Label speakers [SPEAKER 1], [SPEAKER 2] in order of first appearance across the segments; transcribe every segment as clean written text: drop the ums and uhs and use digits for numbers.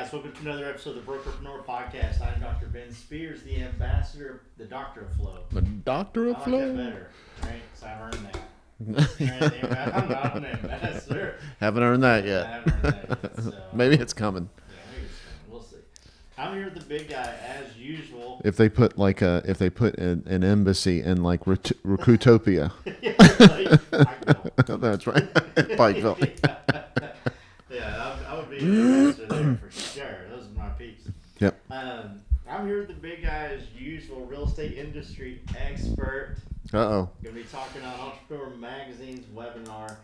[SPEAKER 1] guys, welcome to another episode of the Brokerpreneur Podcast. I'm Dr. Ben Spears, the ambassador, the Doctor of Flow.
[SPEAKER 2] The Doctor of
[SPEAKER 1] I like
[SPEAKER 2] Flow.
[SPEAKER 1] that better, right? Because I've earned that. I'm not an ambassador.
[SPEAKER 2] Haven't earned that
[SPEAKER 1] I
[SPEAKER 2] yet.
[SPEAKER 1] haven't earned that yet. So,
[SPEAKER 2] Maybe it's coming.
[SPEAKER 1] yeah, maybe it's coming. We'll see. I'm here with the big guy as usual.
[SPEAKER 2] If they put an embassy in like Recruitopia.
[SPEAKER 1] Pikeville.
[SPEAKER 2] That's right. Pikeville.
[SPEAKER 1] Yeah, I would be an ambassador there for sure. Those are my peeps.
[SPEAKER 2] Yep.
[SPEAKER 1] I'm here with the big guy as usual, real estate industry expert.
[SPEAKER 2] Uh-oh.
[SPEAKER 1] Going to be talking on Entrepreneur Magazine's webinar.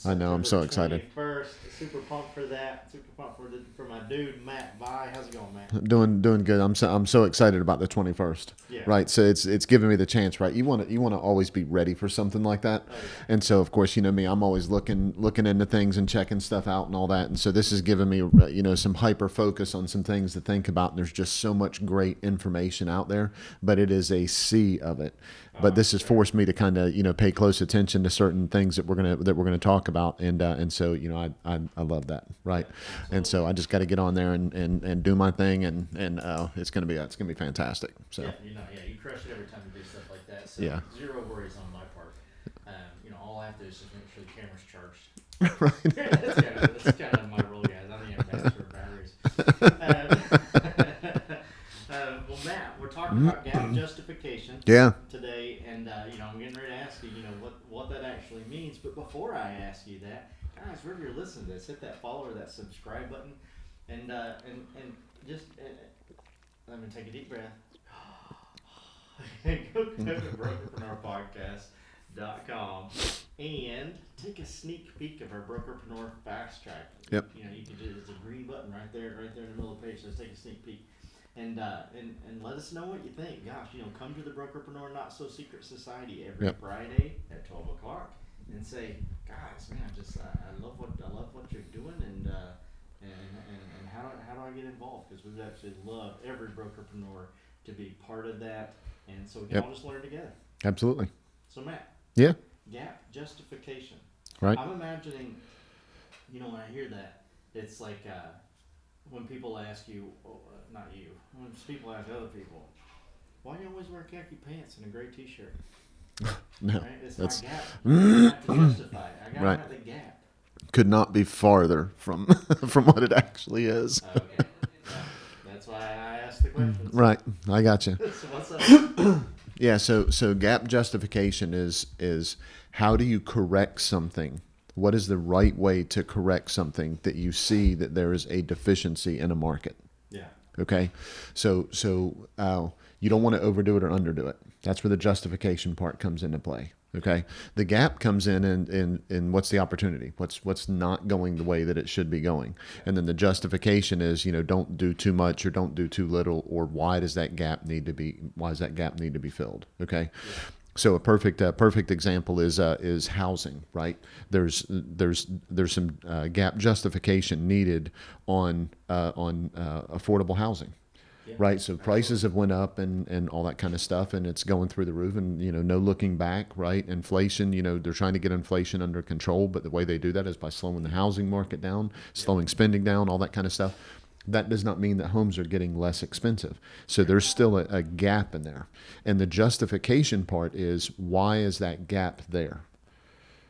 [SPEAKER 2] I know, I'm so excited.
[SPEAKER 1] First, super pumped for that. Super pumped for my dude Matt Vi. How's it going, Matt?
[SPEAKER 2] Doing good. I'm so excited about the 21st.
[SPEAKER 1] Yeah.
[SPEAKER 2] Right. So it's giving me the chance, right? You want to always be ready for something like that.
[SPEAKER 1] Oh, yeah.
[SPEAKER 2] And so of course, you know me, I'm always looking into things and checking stuff out and all that. And so this is giving me some hyper focus on some things to think about. And there's just so much great information out there, but it is a sea of it. But this has forced me to kind of pay close attention to certain things that we're gonna talk about, and so I love that, right?
[SPEAKER 1] Absolutely.
[SPEAKER 2] And so I just got to get on there and do my thing, and it's gonna be fantastic. So
[SPEAKER 1] You crush it every time you do stuff like that. So
[SPEAKER 2] Yeah.
[SPEAKER 1] zero worries on my part. All I have to do is just make sure the camera's charged.
[SPEAKER 2] right.
[SPEAKER 1] that's kind of my role, guys. I'm the ambassador of batteries. Well, Matt, we're talking about gap justification.
[SPEAKER 2] Yeah.
[SPEAKER 1] Today, and I'm getting ready to ask you, what that actually means. But before I ask you that, guys, wherever you're listening to this, hit that follow or that subscribe button, and just let me take a deep breath. Go to brokerpreneurpodcast.com and take a sneak peek of our Brokerpreneur Fast Track.
[SPEAKER 2] Yep.
[SPEAKER 1] You can do it's a green button right there in the middle of the page. So let's take a sneak peek. And let us know what you think. Gosh, come to the Brokerpreneur Not So Secret Society every Friday at 12 o'clock and say, guys, man, I love what you're doing, and how do I get involved? Because we would actually love every brokerpreneur to be part of that, and so we can all just learn together.
[SPEAKER 2] Absolutely.
[SPEAKER 1] So Matt,
[SPEAKER 2] Yeah.
[SPEAKER 1] gap justification.
[SPEAKER 2] Right.
[SPEAKER 1] I'm imagining, when I hear that, it's like when people ask you, not you, when people ask other people, why do you always wear khaki pants and a gray t-shirt?
[SPEAKER 2] No,
[SPEAKER 1] Right? It's
[SPEAKER 2] that's
[SPEAKER 1] my gap. I have to justify it. I gotta
[SPEAKER 2] Right.
[SPEAKER 1] have the gap.
[SPEAKER 2] could not be farther from from what it actually is.
[SPEAKER 1] Okay. Yeah. That's why I asked the questions.
[SPEAKER 2] Right. I got you.
[SPEAKER 1] So what's up?
[SPEAKER 2] Yeah, so gap justification is how do you correct something? What is the right way to correct something that you see that there is a deficiency in a market?
[SPEAKER 1] Yeah.
[SPEAKER 2] Okay, so you don't want to overdo it or underdo it. That's where the justification part comes into play. Okay, the gap comes in what's the opportunity? What's not going the way that it should be going, and then the justification is don't do too much or don't do too little, or why does that gap need to be filled? Okay. Yeah. So a perfect example is housing, right? There's some gap justification needed on affordable housing,
[SPEAKER 1] Yeah,
[SPEAKER 2] right? So prices have went up and all that kind of stuff, and it's going through the roof, and no looking back, right? Inflation, they're trying to get inflation under control, but the way they do that is by slowing the housing market down, slowing spending down, all that kind of stuff. That does not mean that homes are getting less expensive. So there's still a gap in there. And the justification part is, why is that gap there?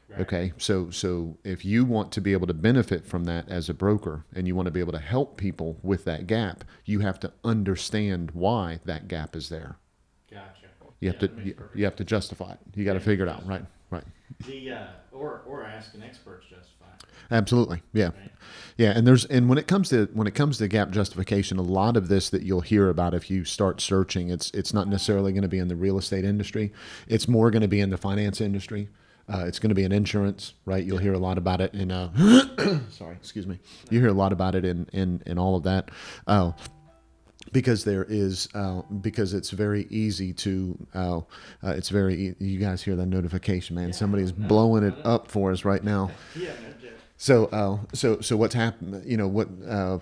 [SPEAKER 1] Right.
[SPEAKER 2] Okay, so if you want to be able to benefit from that as a broker, and you want to be able to help people with that gap, you have to understand why that gap is there.
[SPEAKER 1] Gotcha.
[SPEAKER 2] You have to justify it. You got to figure it out, right? Right.
[SPEAKER 1] Or ask an expert to justify it.
[SPEAKER 2] Absolutely. Yeah.
[SPEAKER 1] Right.
[SPEAKER 2] Yeah. And when it comes to gap justification, a lot of this that you'll hear about if you start searching, it's not necessarily going to be in the real estate industry. It's more going to be in the finance industry. It's going to be in insurance, right? You'll hear a lot about it in sorry, excuse me. You hear a lot about it in all of that. Because it's very easy to you guys hear that notification, man.
[SPEAKER 1] Yeah,
[SPEAKER 2] Somebody's blowing it up for us right now.
[SPEAKER 1] Yeah, no joke.
[SPEAKER 2] So what's happened,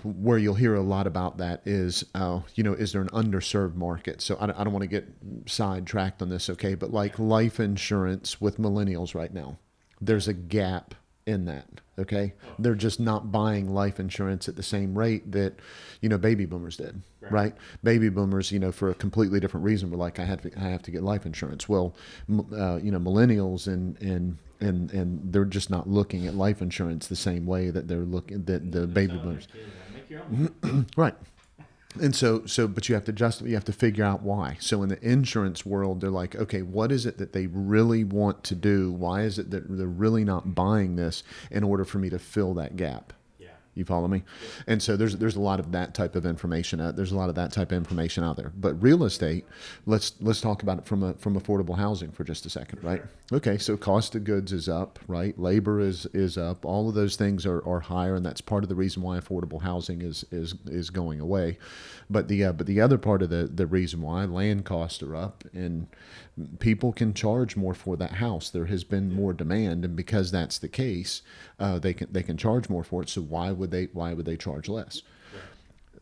[SPEAKER 2] where you'll hear a lot about that is there an underserved market? So I don't want to get sidetracked on this. But like life insurance with millennials right now, there's a gap in that. Okay.
[SPEAKER 1] Oh.
[SPEAKER 2] They're just not buying life insurance at the same rate that, baby boomers did, right? Baby boomers, for a completely different reason were like, I have to get life insurance. Well, millennials and they're just not looking at life insurance the same way that they're looking that the baby boomers.
[SPEAKER 1] Make your own.
[SPEAKER 2] Right. And but you have to figure out why. So in the insurance world, they're like, okay, what is it that they really want to do? Why is it that they're really not buying this in order for me to fill that gap?
[SPEAKER 1] Yeah.
[SPEAKER 2] You follow me?
[SPEAKER 1] Yeah.
[SPEAKER 2] And so there's a lot of that type of information there's a lot of that type of information out there. But real estate, let's talk about it from affordable housing for just a second, right? Okay, so cost of goods is up, right? Labor is up. All of those things are higher, and that's part of the reason why affordable housing is going away. But the other part of the reason why land costs are up, and people can charge more for that house. There has been more demand, and because that's the case, they can charge more for it. So why would they charge less?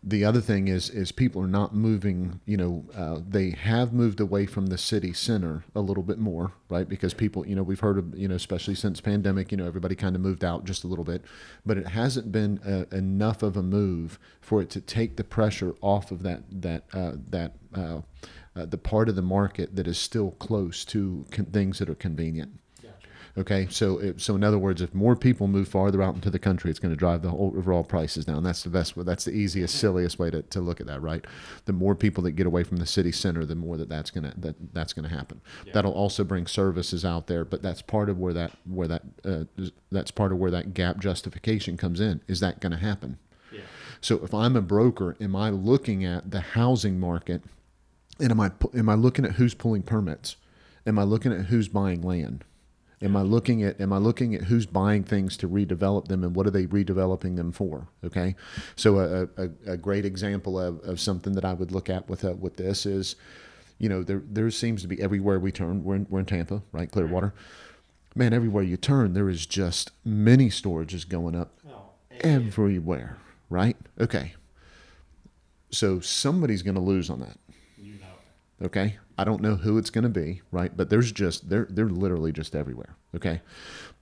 [SPEAKER 2] The other thing is people are not moving. They have moved away from the city center a little bit more, right? Because people, we've heard of, especially since pandemic, everybody kind of moved out just a little bit, but it hasn't been enough of a move for it to take the pressure off of the part of the market that is still close to things that are convenient. Okay, so in other words, if more people move farther out into the country, it's going to drive the overall prices down. That's the best. That's the easiest, silliest way to look at that, right? The more people that get away from the city center, the more that's going to happen. Yeah. That'll also bring services out there, but that's part of where that gap justification comes in. Is that going to happen? Yeah. So if I'm a broker, am I looking at the housing market, and am I looking at who's pulling permits? Am I looking at who's buying land? Am I looking at who's buying things to redevelop them, and what are they redeveloping them for? Okay, so a great example of something that I would look at with this is, there seems to be everywhere we turn. We're in Tampa, right? Clearwater, man. Everywhere you turn, there is just mini storages going up everywhere, right? Okay, so somebody's going to lose on that. Okay, I don't know who it's going to be, right? But they're literally just everywhere. Okay,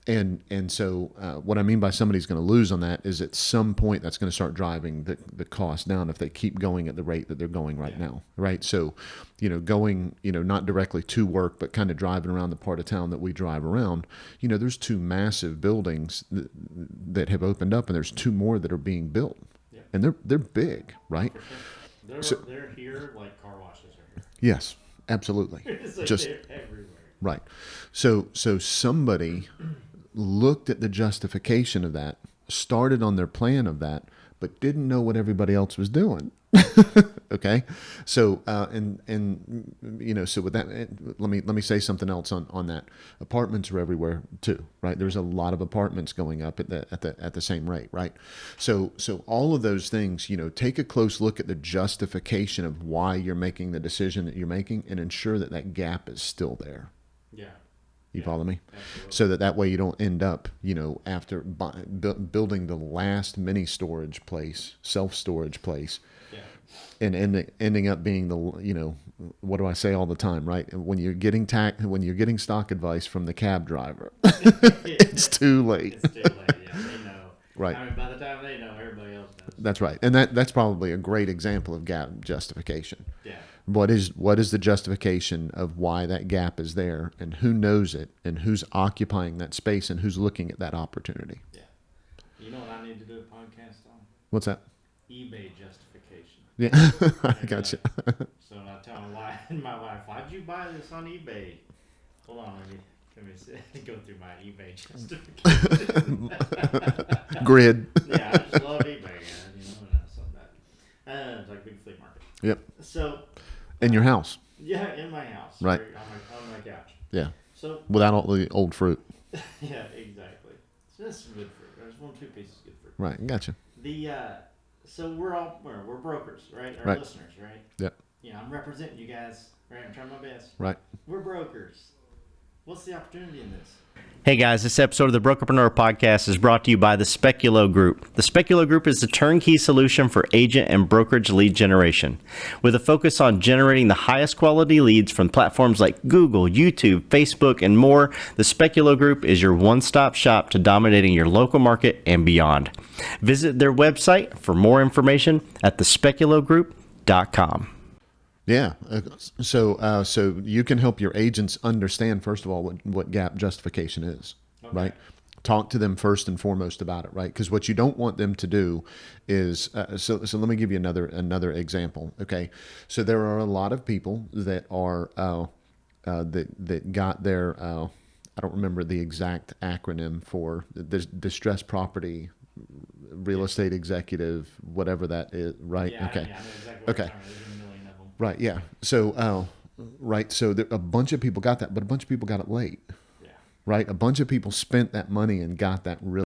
[SPEAKER 2] and so what I mean by somebody's going to lose on that is at some point that's going to start driving the cost down if they keep going at the rate that they're going right now, right? So, going not directly to work, but kind of driving around the part of town that we drive around. There's two massive buildings that have opened up, and there's two more that are being built, and they're big, right?
[SPEAKER 1] They're here like car washes.
[SPEAKER 2] Yes, absolutely.
[SPEAKER 1] Just everywhere.
[SPEAKER 2] Right. So somebody looked at the justification of that, started on their plan of that, but didn't know what everybody else was doing. Okay. So so with that, let me say something else on that. Apartments are everywhere too, right? There's a lot of apartments going up at the same rate, right? So all of those things, take a close look at the justification of why you're making the decision that you're making, and ensure that gap is still there. Yeah. You follow me? Absolutely. So that way you don't end up, after building the last mini storage place, self-storage place, and ending up being what do I say all the time, right? When you're getting stock advice from the cab driver, it's too late.
[SPEAKER 1] It's too late. Yeah, they know.
[SPEAKER 2] Right.
[SPEAKER 1] I mean, by the time they know, everybody else knows.
[SPEAKER 2] That's right, and that's probably a great example of gap justification.
[SPEAKER 1] Yeah.
[SPEAKER 2] What is the justification of why that gap is there, and who knows it, and who's occupying that space, and who's looking at that opportunity?
[SPEAKER 1] Yeah. You know what I need to do a podcast on?
[SPEAKER 2] What's that?
[SPEAKER 1] eBay justification.
[SPEAKER 2] Yeah, I gotcha.
[SPEAKER 1] So I tell my wife, why'd you buy this on eBay? Hold on, let me see. Go through my eBay justification.
[SPEAKER 2] Grid.
[SPEAKER 1] Yeah, I just love eBay, man. That's not bad. It's like a big flea market.
[SPEAKER 2] Yep.
[SPEAKER 1] So.
[SPEAKER 2] In your house.
[SPEAKER 1] Yeah, in my house.
[SPEAKER 2] Right.
[SPEAKER 1] On my couch.
[SPEAKER 2] Yeah.
[SPEAKER 1] So.
[SPEAKER 2] Without all the old fruit.
[SPEAKER 1] Yeah, exactly. So that's some good fruit. There's 1-2 pieces of good fruit.
[SPEAKER 2] Right, gotcha.
[SPEAKER 1] So we're brokers, right? Our
[SPEAKER 2] right.
[SPEAKER 1] listeners, right?
[SPEAKER 2] Yep.
[SPEAKER 1] I'm representing you guys, right? I'm trying my best.
[SPEAKER 2] Right.
[SPEAKER 1] We're brokers. What's the opportunity in this?
[SPEAKER 3] Hey guys, this episode of the Brokerpreneur Podcast is brought to you by the Speculo Group. The Speculo Group is the turnkey solution for agent and brokerage lead generation. With a focus on generating the highest quality leads from platforms like Google, YouTube, Facebook, and more, the Speculo Group is your one-stop shop to dominating your local market and beyond. Visit their website for more information at thespeculogroup.com.
[SPEAKER 2] Yeah. So you can help your agents understand, first of all, what gap justification is, right? Talk to them first and foremost about it, right? Because what you don't want them to do is, so let me give you another example. Okay. So there are a lot of people that are, that got their, I don't remember the exact acronym for the distressed property, real estate executive, whatever that is, right?
[SPEAKER 1] Yeah,
[SPEAKER 2] okay.
[SPEAKER 1] I know exactly what
[SPEAKER 2] Okay.
[SPEAKER 1] you're talking about. There's a million of them.
[SPEAKER 2] Right. Yeah. So, right. So a bunch of people got that, but a bunch of people got it late.
[SPEAKER 1] Yeah.
[SPEAKER 2] Right. A bunch of people spent that money and got that really